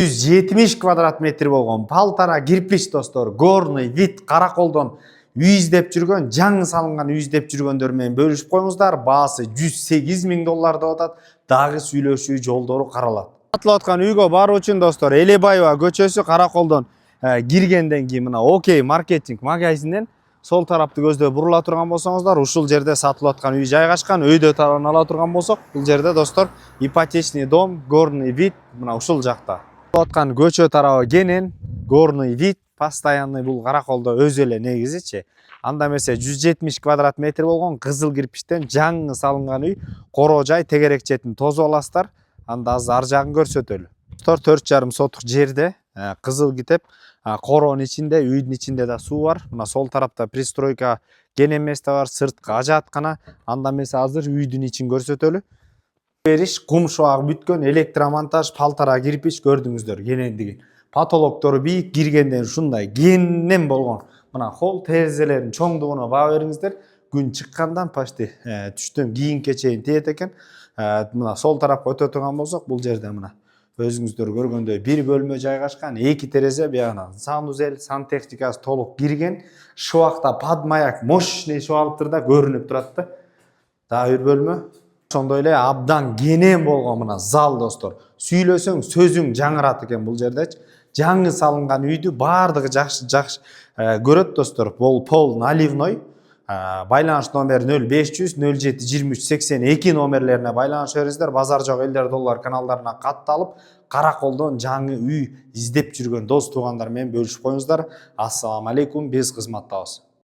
170 kvадрат метр болгон Палтара кирпич достор, горный вид Караколдон үй издеп жүргөн, жаңы салынган үй издеп жүргөндөр менен бөлүшүп коюңуздар. Баасы 108 000 доллар деп атат. Дагы сүйлөшүү жолдору каралат. Сатылып аткан үйгө баруу үчүн достор, Элебаева көчөсү Караколдон киргенден кийин мына Окей маркетинг магазининен сол тарапты көздөп бурула турган болсоңуздар, ушул жерде сатылып аткан үй жайгашкан. Өйдө тарабын ала турган болсок, бул жерде достор ипотечный дом, горный вид мына ушул жакта. Аткан көчө тарабы кенен, горный вид, постоянный бул Караколдо өзү эле негизичи. Анда эмесе 170 квадрат метр болгон кызыл кирпичтен жаңы салынган үй, короо жай, тегерек четин тосуп аласыздар. Анда азыр ар жагын көрсөтөлү. 4,5 сотук жерде кызыл китеп, короонун ичинде, үйдүн ичинде да суу бар. Мына сол тарапта пристройка кен эместе бар, сырткы ажаткана. Анда эмесе азыр үйдүн ичин көрсөтөлү. Бериш, кум шуагы бүткөн, электромонтаж, Палтара кирпич көрдүңүздөр кенендигин. Потолоктору бийик, киргенден ушундай кенен болгон. Мына холл терезелердин чоңдугуна баа бериңиздер. Күн чыккандан почти түштөн кийинке чейин тиет экен. Мына сол тарапка өтө турган болсок, бул жерде мына өзүңүздөр көргөндөй бир бөлмө жайгашкан, 2 терезе, биягынан санузел, сантехникасы толук кирген. Шубакта подмаяк мощный шубалыптыр да көрүнүп турат да. Дагы бир бөлмө. Ошондой эле абдан кенен болгон мына зал достор. Сүйлөсөң сөзүң жаңырат экен бул жердечи. Жаңы салынган үйдү баардыгы жакшы көрөт достор. Бул пол наливной. Байланыш номери 0500 07 23 82 номерлерине байланыш бериңиздер. Базар жок элдер доллар каналдарына катталып, Караколдон жаңы үй издеп жүргөн дос туугандар менен бөлүшүп коюңуздар. Ассаламу алейкум, биз кызматтабыз.